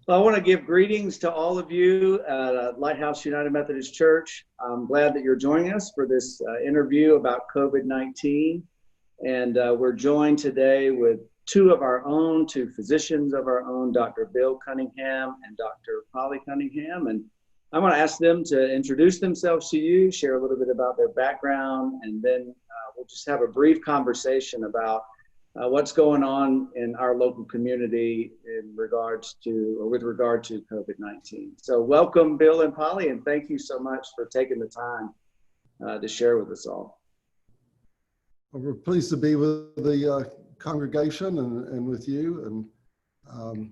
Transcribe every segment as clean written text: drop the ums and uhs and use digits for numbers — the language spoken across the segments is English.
Well, I want to give greetings to all of you at Lighthouse United Methodist Church. I'm glad that you're joining us for this interview about COVID-19. And we're joined today with two of our own, two physicians of our own, Dr. Bill Cunningham and Dr. Polley Cunningham. And I want to ask them to introduce themselves to you, share a little bit about their background, and then we'll just have a brief conversation about what's going on in our local community in regards to, or with regard to COVID-19. So welcome, Bill and Polley, and thank you so much for taking the time to share with us all. Well, we're pleased to be with the congregation and with you, and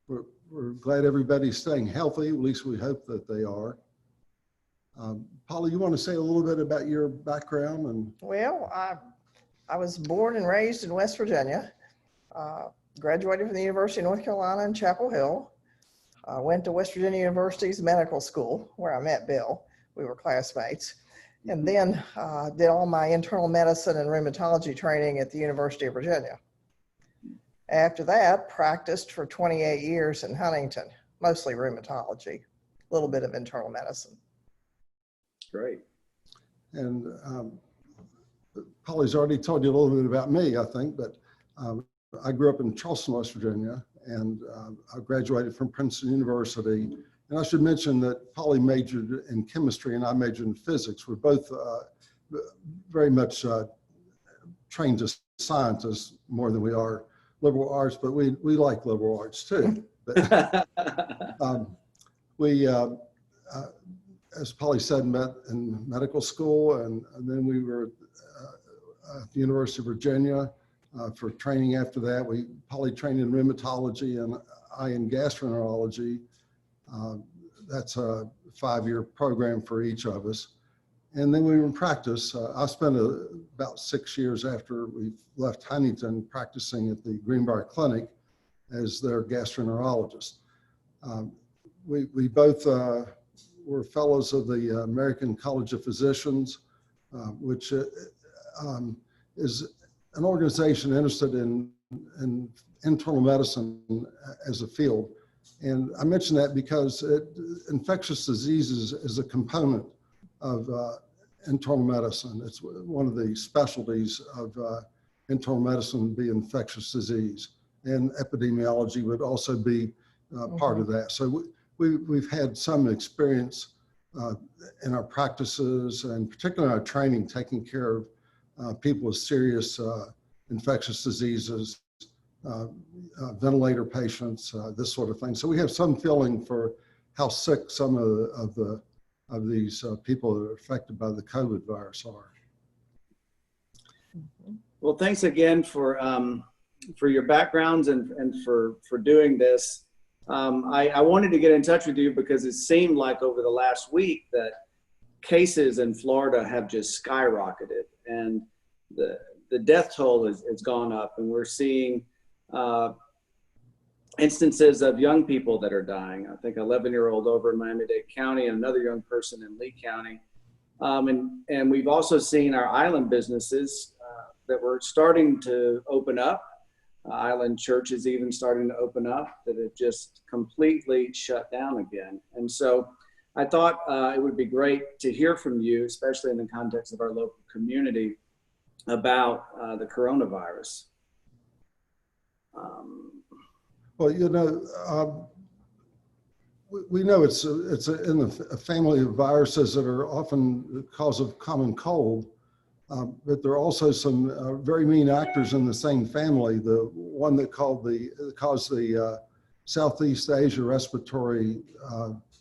we're glad everybody's staying healthy. At least we hope that they are. Polley, you want to say a little bit about your background? And well, I was born and raised in West Virginia, graduated from the University of North Carolina in Chapel Hill, went to West Virginia University's medical school where I met Bill. We were classmates, and then did all my internal medicine and rheumatology training at the University of Virginia. After that, practiced for 28 years in Huntington, mostly rheumatology, a little bit of internal medicine. Great. And Polley's already told you a little bit about me, I think, but I grew up in Charleston, West Virginia, and I graduated from Princeton University. And I should mention that Polley majored in chemistry and I majored in physics. We're both very much trained as scientists more than we are liberal arts, but we like liberal arts too. But, we, as Polley said, met in medical school, and then we were at the University of Virginia for training after that. Polley trained in rheumatology and I in gastroenterology. That's a 5-year program for each of us. And then we were in practice. I spent about 6 years after we left Huntington practicing at the Greenbrier Clinic as their gastroenterologist. We both were fellows of the American College of Physicians, which is an organization interested in internal medicine as a field. And I mention that because infectious diseases is a component of internal medicine. It's one of the specialties of internal medicine, be infectious disease, and epidemiology would also be part of that. So we've had some experience in our practices, and particularly in our training, taking care of people with serious infectious diseases, ventilator patients, this sort of thing. So we have some feeling for how sick some of these people that are affected by the COVID virus are. Well, thanks again for your backgrounds and for doing this. I wanted to get in touch with you because it seemed like over the last week that cases in Florida have just skyrocketed, and the death toll has gone up, and we're seeing instances of young people that are dying. I think 11-year-old over in Miami-Dade County and another young person in Lee County. And we've also seen our island businesses that were starting to open up. Island churches even starting to open up that have just completely shut down again. And so I thought it would be great to hear from you, especially in the context of our local community, about the coronavirus. Well, you know, we know it's in a family of viruses that are often the cause of common cold, but there are also some very mean actors in the same family. The one that caused the Southeast Asia respiratory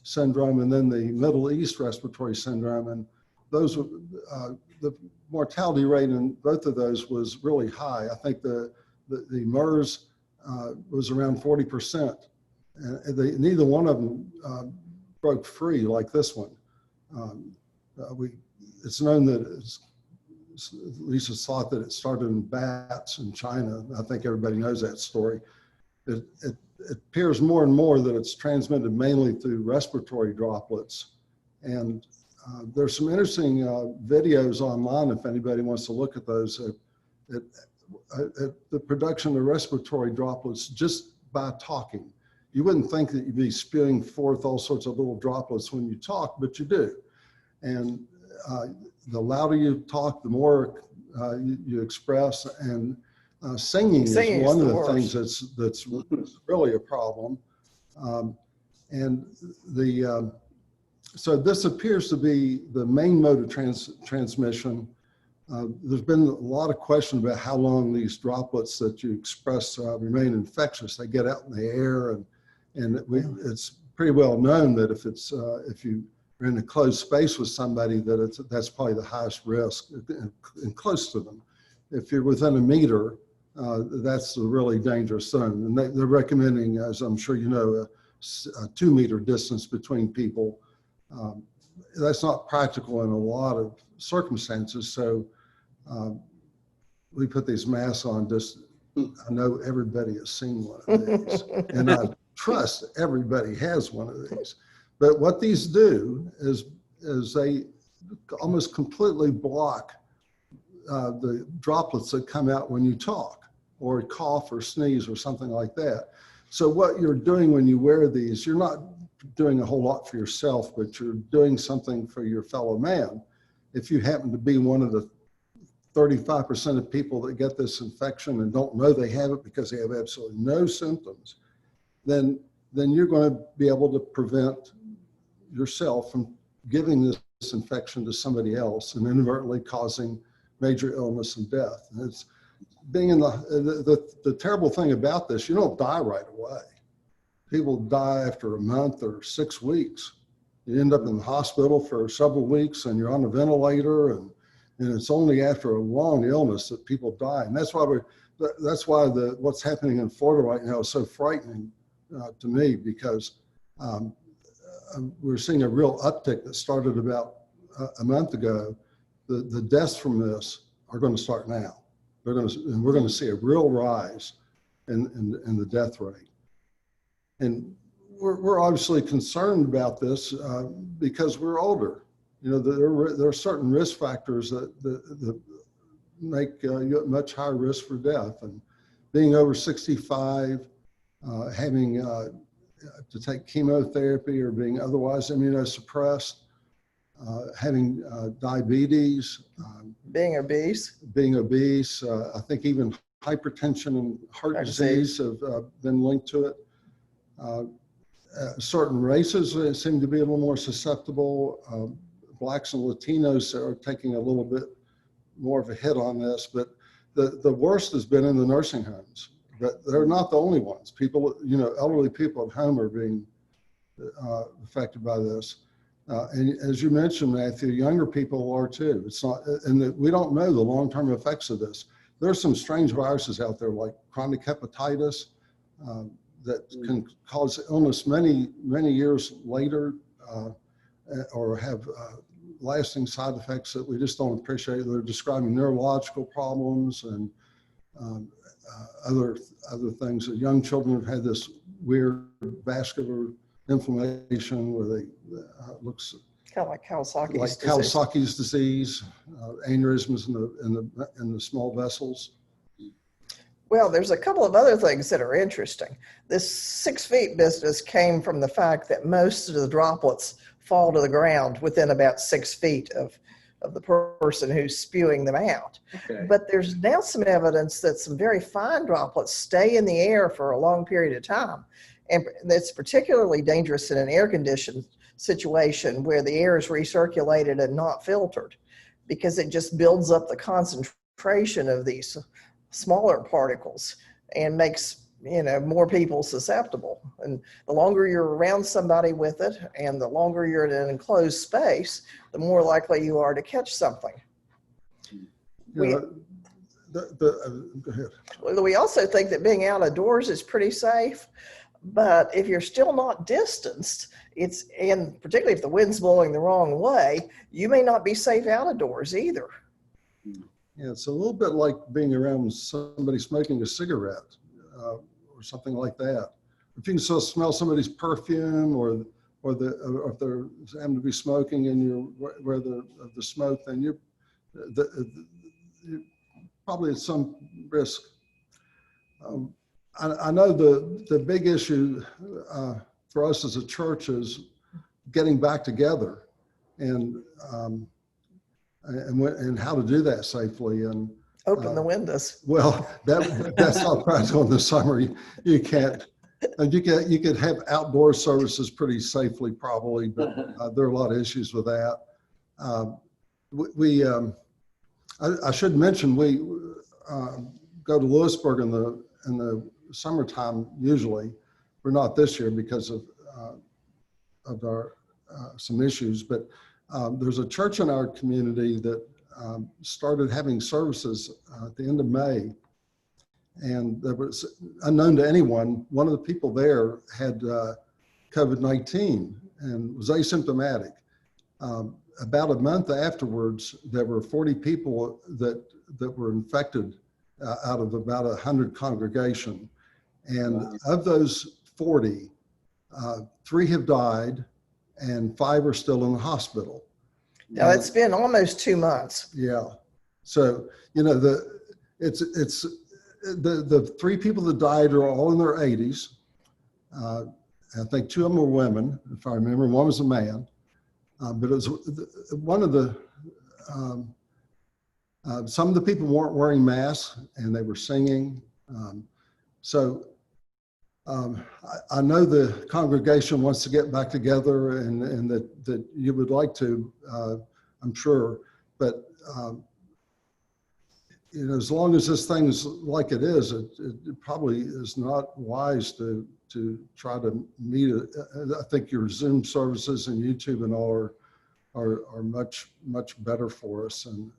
syndrome, and then the Middle East respiratory syndrome, and those the mortality rate in both of those was really high. I think the MERS was around 40%. And neither one of them broke free like this one. It's known that at least it's thought that it started in bats in China. I think everybody knows that story. It appears more and more that it's transmitted mainly through respiratory droplets. And there's some interesting videos online if anybody wants to look at those. The production of respiratory droplets just by talking. you wouldn't think that you'd be spewing forth all sorts of little droplets when you talk, but you do. And the louder you talk, the more you express. And singing is one of the things that's really a problem. So this appears to be the main mode of transmission. There's been a lot of question about how long these droplets that you express remain infectious. They get out in the air, and it's pretty well known that if you are in a closed space with somebody, that's probably the highest risk and close to them. If you're within a meter, that's the really dangerous zone. And they're recommending, as I'm sure you know, a 2-meter distance between people. That's not practical in a lot of circumstances. So we put these masks on. I know everybody has seen one of these, and I trust everybody has one of these. But what these do is they almost completely block the droplets that come out when you talk or cough or sneeze or something like that. So what you're doing when you wear these, you're not doing a whole lot for yourself, but you're doing something for your fellow man. If you happen to be one of the 35% of people that get this infection and don't know they have it because they have absolutely no symptoms, then you're going to be able to prevent yourself from giving this infection to somebody else and inadvertently causing major illness and death. And it's being in the terrible thing about this, you don't die right away. People die after a month or 6 weeks. You end up in the hospital for several weeks and you're on a ventilator, and it's only after a long illness that people die. And that's why what's happening in Florida right now is so frightening to me, because we're seeing a real uptick that started about a month ago. The deaths from this are going to start now. We're going to see a real rise in the death rate. And we're obviously concerned about this because we're older. You know, there are certain risk factors that make you at much higher risk for death. And being over 65, having to take chemotherapy or being otherwise immunosuppressed, having diabetes, being obese, I think even hypertension and heart disease have been linked to it. Certain races seem to be a little more susceptible. Blacks and Latinos are taking a little bit more of a hit on this, but the worst has been in the nursing homes. But they're not the only ones. People, you know, elderly people at home are being affected by this. And as you mentioned, Matthew, younger people are too. It's not, and we don't know the long-term effects of this. There's some strange viruses out there like chronic hepatitis that can cause illness many, many years later or have lasting side effects that we just don't appreciate. They're describing neurological problems and other things. Young children have had this weird vascular inflammation where they looks kind of like Kawasaki's disease, aneurysms in the small vessels. Well, there's a couple of other things that are interesting. This 6 feet business came from the fact that most of the droplets fall to the ground within about 6 feet of the person who's spewing them out. Okay. But there's now some evidence that some very fine droplets stay in the air for a long period of time. And that's particularly dangerous in an air-conditioned situation where the air is recirculated and not filtered, because it just builds up the concentration of these smaller particles and makes, you know, more people susceptible. And the longer you're around somebody with it and the longer you're in an enclosed space, the more likely you are to catch something. Go ahead. We also think that being out of doors is pretty safe, but if you're still not distanced, and particularly if the wind's blowing the wrong way, you may not be safe out of doors either. Yeah, it's a little bit like being around somebody smoking a cigarette or something like that. If you can still smell somebody's perfume or if they're happen to be smoking and you're aware of the smoke, then you're probably at some risk. I know the big issue for us as a church is getting back together and how to do that safely. And Open the windows. well, that's not practical in the summer. You can't. You could have outdoor services pretty safely, probably, but there are a lot of issues with that. I should mention we go to Lewisburg in the summertime. Usually, we're not this year because of our some issues. But there's a church in our community that started having services at the end of May. And there was, unknown to anyone, one of the people there had COVID-19 and was asymptomatic. About a month afterwards, there were 40 people that were infected out of about 100 congregation. And wow. Of those 40, 3 have died and 5 are still in the hospital. Now it's been almost 2 months. Yeah. So, you know, the 3 people that died are all in their 80s. I think 2 of them were women, if I remember. 1 was a man. But it was one of the, some of the people weren't wearing masks and they were singing. I know the congregation wants to get back together and that you would like to, I'm sure, but you know, as long as this thing's like it is, it probably is not wise to try to meet it. I think your Zoom services and YouTube and all are much better for us. And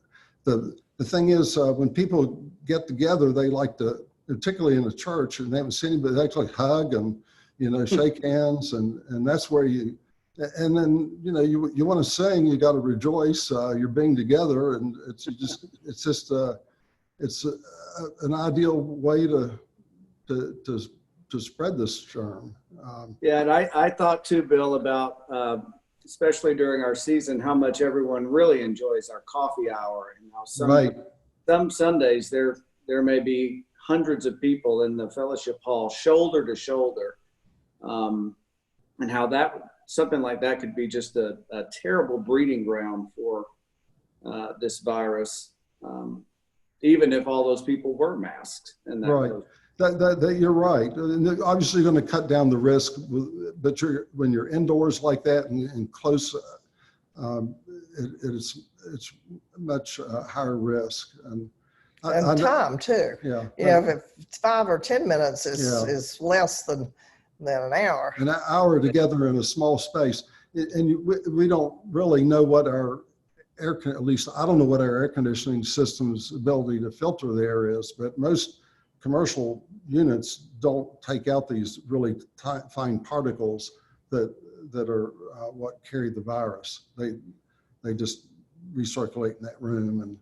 the thing is, when people get together, they like to, particularly in a church, and they haven't seen anybody, they actually hug and, you know, shake hands, and that's where you. And then, you know, you want to sing, you got to rejoice. You're being together, and it's just an ideal way to spread this germ. Yeah, and I thought too, Bill, about especially during our season, how much everyone really enjoys our coffee hour, and how some Sundays there may be hundreds of people in the fellowship hall, shoulder to shoulder, and how something like that could be just a terrible breeding ground for this virus. Even if all those people were masked. And right. That you're right. And they're obviously going to cut down the risk, but when you're indoors like that and close, it's much higher risk. And time too. Yeah. You know, if it's 5 or 10 minutes is less than an hour. An hour together in a small space, and we don't really know what at least I don't know what our air conditioning system's ability to filter the air is, but most commercial units don't take out these really fine particles that are what carry the virus. They just recirculate in that room, and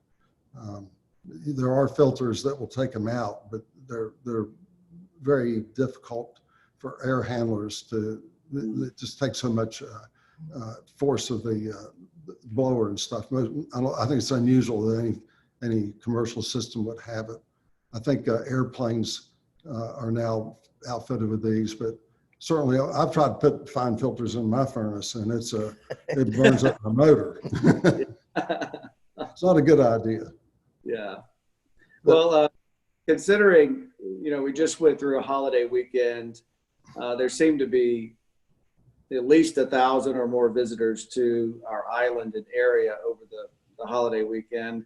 there are filters that will take them out, but they're very difficult for air handlers to. It just takes so much force of the blower and stuff. I think it's unusual that any commercial system would have it. I think airplanes are now outfitted with these, but certainly I've tried to put fine filters in my furnace, and it burns up my motor. It's not a good idea. Yeah. Well, considering, you know, we just went through a holiday weekend, there seemed to be at least 1,000 or more visitors to our island and area over the holiday weekend.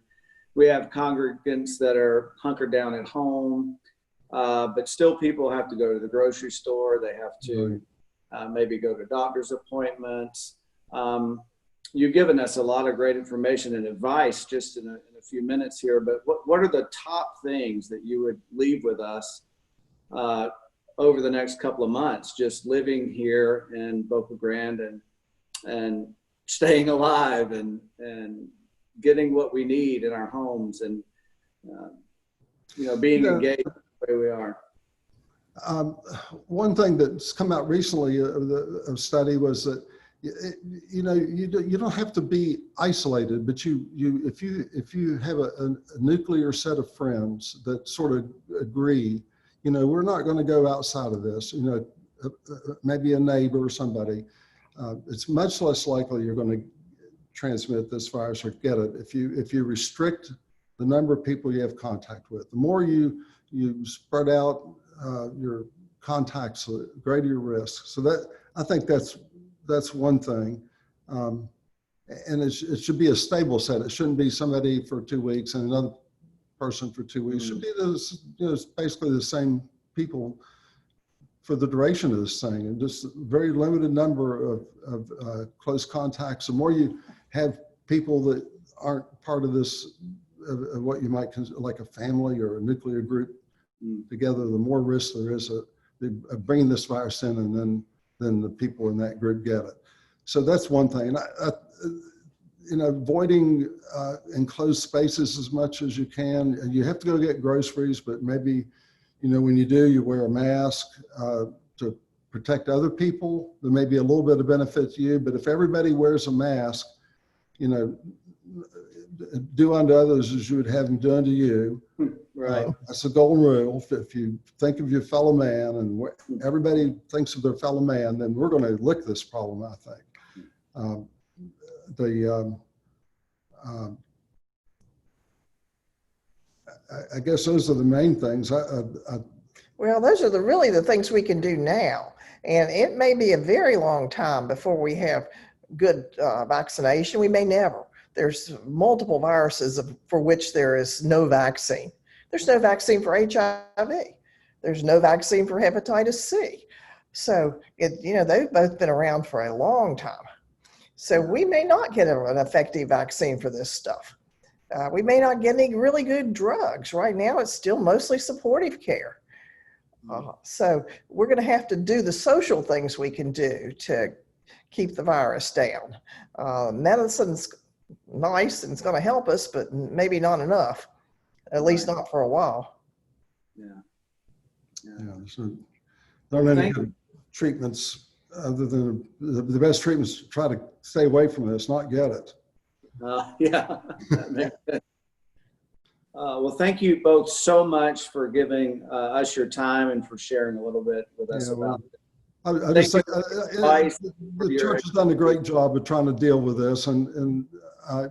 We have congregants that are hunkered down at home, but still people have to go to the grocery store. They have to maybe go to doctor's appointments. You've given us a lot of great information and advice just in a few minutes here, but what are the top things that you would leave with us over the next couple of months, just living here in Boca Grande and staying alive and getting what we need in our homes and, you know, being engaged the way we are? One thing that's come out recently of a study was that, you know, you don't have to be isolated, but if you have a nuclear set of friends that sort of agree, we're not going to go outside of this, maybe a neighbor or somebody. It's much less likely you're going to transmit this virus or get it if you restrict the number of people you have contact with. The more you spread out your contacts, the greater your risk. So I think that's one thing. And it should be a stable set. It shouldn't be somebody for 2 weeks and another person for 2 weeks. It should be basically the same people for the duration of this thing, and just a very limited number of close contacts. The more you have people that aren't part of this, of what you might consider like a family or a nuclear group together, the more risk there is of bringing this virus in, and then the people in that group get it. So that's one thing. And avoiding enclosed spaces as much as you can. And you have to go get groceries, but maybe, when you do, you wear a mask to protect other people. There may be a little bit of benefit to you, but if everybody wears a mask, do unto others as you would have them do unto you. Right. That's the golden rule. If you think of your fellow man and everybody thinks of their fellow man, then we're going to lick this problem, I think. I guess those are the main things. Well, those are really the things we can do now. And it may be a very long time before we have good vaccination. We may never. There's multiple viruses for which there is no vaccine. There's no vaccine for HIV. There's no vaccine for hepatitis C. So, they've both been around for a long time. So we may not get an effective vaccine for this stuff. We may not get any really good drugs. Right now, it's still mostly supportive care. So we're going to have to do the social things we can do to keep the virus down. Medicine's nice and it's going to help us, but maybe not enough, at least not for a while. So there aren't any good treatments other than the best treatments to try to stay away from this, not get it. That makes sense. Well, thank you both so much for giving us your time and for sharing a little bit with us about it. I just think the church has done a great job of trying to deal with this, and I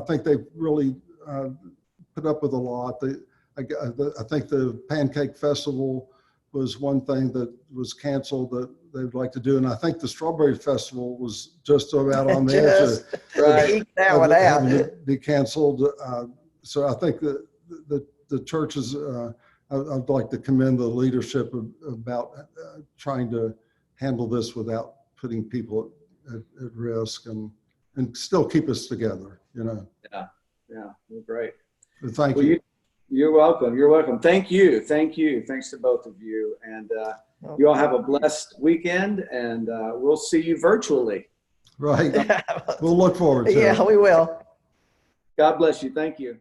think they've really put up with a lot. I think the Pancake Festival was one thing that was canceled that they'd like to do, and I think the Strawberry Festival was just about on the edge of having to be canceled. So I think that the churches, I'd like to commend the leadership about trying to handle this without putting people at risk and still keep us together, Yeah, great. But thank you. You're welcome. You're welcome. Thank you. Thanks to both of you. And you all have a blessed weekend, and we'll see you virtually. Right. We'll look forward to it. Yeah, we will. God bless you. Thank you.